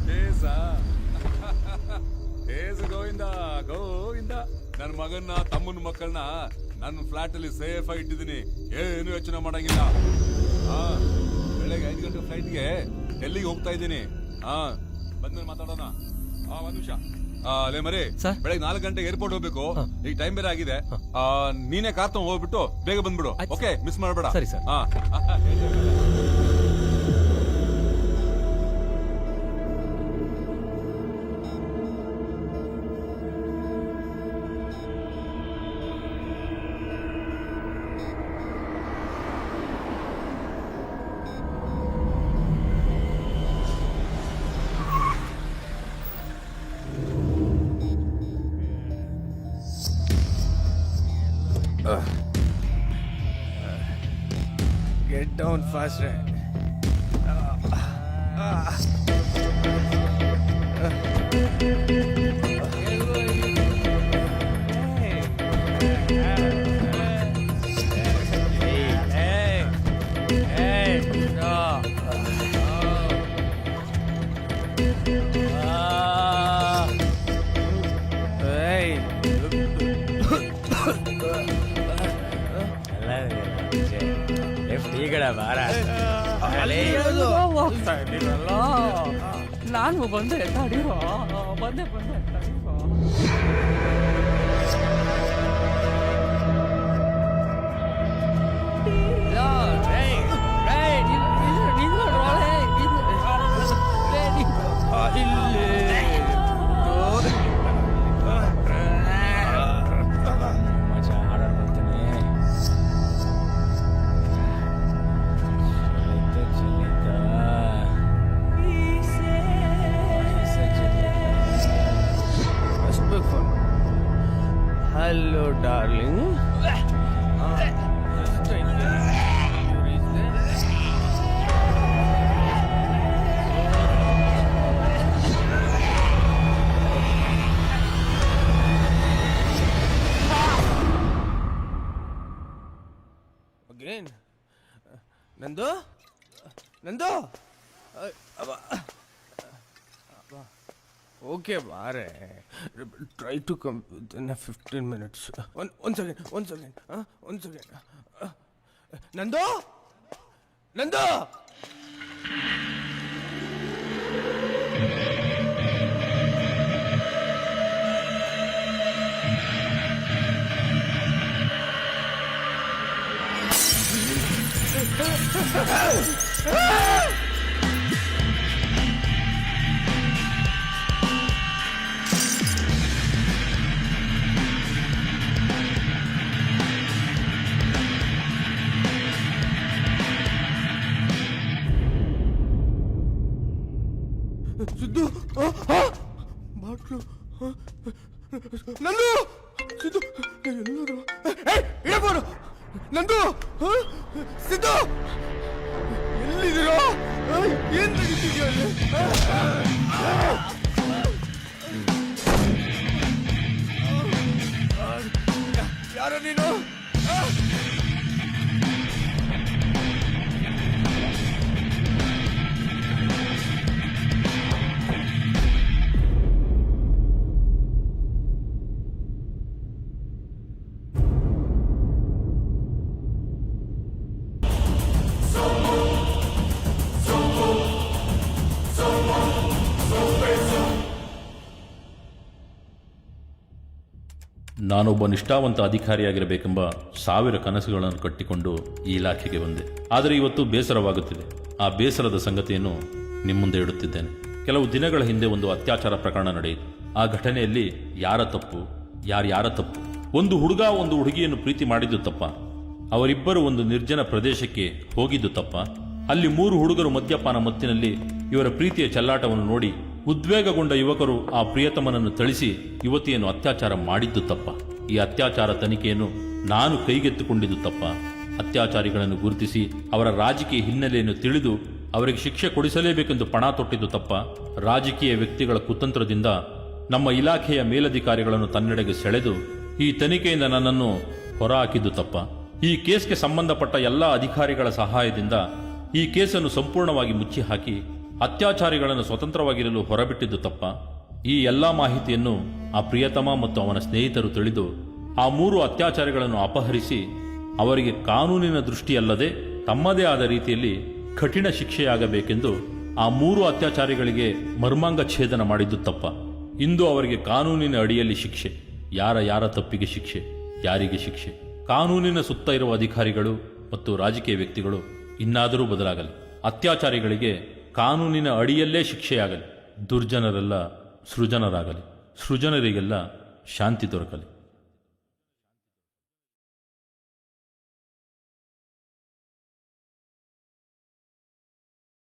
ಕೇಸ ಗೋವಿಂದ ಗೋವಿಂದ. ನನ್ನ ಮಗನ್ನ ತಮ್ಮನ ಮಕ್ಕಳನ್ನ ನನ್ನ ಫ್ಲಾಟ್ ಅಲ್ಲಿ ಸೇಫ್ ಆಗಿ ಇಟ್ಟಿದ್ದೀನಿ. ಏನು ಯೋಚನೆ ಮಾಡಂಗಿಲ್ಲ. ಬೆಳಗ್ಗೆ 5 ಗಂಟೆ ಫ್ಲೈಟ್ಗೆ ಡೆಲ್ಲಿಗೆ ಹೋಗ್ತಾ ಇದ್ದೀನಿ. ಬಂದ್ಮೇಲೆ ಮಾತಾಡೋಣ. ಒಂದ್ ನಿಮಿಷ. ಅಲ್ಲೇ ಮರಿ, ಬೆಳಗ್ಗೆ 4 ಗಂಟೆಗೆ ಏರ್ಪೋರ್ಟ್ ಹೋಗ್ಬೇಕು. ಈಗ ಟೈಮ್ ಬೇರೆ ಆಗಿದೆ. ನೀನೇ ಕಾರ್ ತಗೊಂಡ್ ಹೋಗ್ಬಿಟ್ಟು ಬೇಗ ಬಂದ್ಬಿಡು. ಓಕೆ, ಮಿಸ್ ಮಾಡಬೇಡ. ಸರಿ ಸರ್. Get down faster. ನಾನು ಬಂದೆ ತಡೀರೋ. ಬಂದೆ ತಡೀರೋ. Hello, darling. Again. Nando? Okay, Bare. Try to come within 15 minutes. One second. One second. Nando? Siddu, bottle. ನಂದು, ಸಿದ್ದು, ಎಲ್ಲರೂ ಹೇಳ್ಬೋದು. ನಂದು, ಸಿದ್ದು, ಎಲ್ಲಿದ್ದೀರೋ? ಏನ್ ನಡೀತಿದ್ಯೋ ಅಲ್ಲಿ? ಯಾರೋ ನೀನು? ನಾನೊಬ್ಬ ನಿಷ್ಠಾವಂತ ಅಧಿಕಾರಿಯಾಗಿರಬೇಕೆಂಬ 1000 ಕನಸುಗಳನ್ನು ಕಟ್ಟಿಕೊಂಡು ಈ ಇಲಾಖೆಗೆ ಬಂದೆ. ಆದರೆ ಇವತ್ತು ಬೇಸರವಾಗುತ್ತಿದೆ. ಆ ಬೇಸರದ ಸಂಗತಿಯನ್ನು ನಿಮ್ಮ ಮುಂದೆ ಇಡುತ್ತಿದ್ದೇನೆ. ಕೆಲವು ದಿನಗಳ ಹಿಂದೆ ಒಂದು ಅತ್ಯಾಚಾರ ಪ್ರಕರಣ ನಡೆಯಿತು. ಆ ಘಟನೆಯಲ್ಲಿ ಯಾರ ತಪ್ಪು, ಯಾರ ತಪ್ಪು? ಒಂದು ಹುಡುಗ ಒಂದು ಹುಡುಗಿಯನ್ನು ಪ್ರೀತಿ ಮಾಡಿದ್ದು ತಪ್ಪ? ಅವರಿಬ್ಬರು ಒಂದು ನಿರ್ಜನ ಪ್ರದೇಶಕ್ಕೆ ಹೋಗಿದ್ದು ತಪ್ಪ? ಅಲ್ಲಿ 3 ಹುಡುಗರು ಮದ್ಯಪಾನ ಮತ್ತಿನಲ್ಲಿ ಇವರ ಪ್ರೀತಿಯ ಚೆಲ್ಲಾಟವನ್ನು ನೋಡಿ ಉದ್ವೇಗಗೊಂಡ ಯುವಕರು ಆ ಪ್ರಿಯತಮನನ್ನು ಥಳಿಸಿ ಯುವತಿಯನ್ನು ಅತ್ಯಾಚಾರ ಮಾಡಿದ್ದು ತಪ್ಪ? ಈ ಅತ್ಯಾಚಾರ ತನಿಖೆಯನ್ನು ನಾನು ಕೈಗೆತ್ತಿಕೊಂಡಿದ್ದು ತಪ್ಪ? ಅತ್ಯಾಚಾರಿಗಳನ್ನು ಗುರುತಿಸಿ ಅವರ ರಾಜಕೀಯ ಹಿನ್ನೆಲೆಯನ್ನು ತಿಳಿದು ಅವರಿಗೆ ಶಿಕ್ಷೆ ಕೊಡಿಸಲೇಬೇಕೆಂದು ಪಣ ತೊಟ್ಟಿದ್ದು ತಪ್ಪ? ರಾಜಕೀಯ ವ್ಯಕ್ತಿಗಳ ಕುತಂತ್ರದಿಂದ ನಮ್ಮ ಇಲಾಖೆಯ ಮೇಲಧಿಕಾರಿಗಳನ್ನು ತನ್ನೆಡೆಗೆ ಸೆಳೆದು ಈ ತನಿಖೆಯಿಂದ ನನ್ನನ್ನು ಹೊರಹಾಕಿದ್ದು ತಪ್ಪ? ಈ ಕೇಸ್ಗೆ ಸಂಬಂಧಪಟ್ಟ ಎಲ್ಲ ಅಧಿಕಾರಿಗಳ ಸಹಾಯದಿಂದ ಈ ಕೇಸನ್ನು ಸಂಪೂರ್ಣವಾಗಿ ಮುಚ್ಚಿ ಹಾಕಿ ಅತ್ಯಾಚಾರಿಗಳನ್ನು ಸ್ವತಂತ್ರವಾಗಿರಲು ಹೊರಬಿಟ್ಟಿದ್ದು ತಪ್ಪ? ಈ ಎಲ್ಲಾ ಮಾಹಿತಿಯನ್ನು ಆ ಪ್ರಿಯತಮ ಮತ್ತು ಅವನ ಸ್ನೇಹಿತರು ತಿಳಿದು ಆ 3 ಅತ್ಯಾಚಾರಿಗಳನ್ನು ಅಪಹರಿಸಿ ಅವರಿಗೆ ಕಾನೂನಿನ ದೃಷ್ಟಿಯಲ್ಲದೆ ತಮ್ಮದೇ ಆದ ರೀತಿಯಲ್ಲಿ ಕಠಿಣ ಶಿಕ್ಷೆಯಾಗಬೇಕೆಂದು ಆ 3 ಅತ್ಯಾಚಾರಿಗಳಿಗೆ ಮರ್ಮಾಂಗ ಛೇದನ ಮಾಡಿದ್ದು ತಪ್ಪ? ಇಂದು ಅವರಿಗೆ ಕಾನೂನಿನ ಅಡಿಯಲ್ಲಿ ಶಿಕ್ಷೆ. ಯಾರ ತಪ್ಪಿಗೆ ಶಿಕ್ಷೆ, ಯಾರಿಗೆ ಶಿಕ್ಷೆ? ಕಾನೂನಿನ ಸುತ್ತ ಇರುವ ಅಧಿಕಾರಿಗಳು ಮತ್ತು ರಾಜಕೀಯ ವ್ಯಕ್ತಿಗಳು ಇನ್ನಾದರೂ ಬದಲಾಗಲಿ. ಅತ್ಯಾಚಾರಿಗಳಿಗೆ ಕಾನೂನಿನ ಅಡಿಯಲ್ಲೇ ಶಿಕ್ಷೆಯಾಗಲಿ. ದುರ್ಜನರೆಲ್ಲ ಸೃಜನರಾಗಲಿ. ಸೃಜನರಿಗೆಲ್ಲ ಶಾಂತಿ ದೊರಕಲಿ.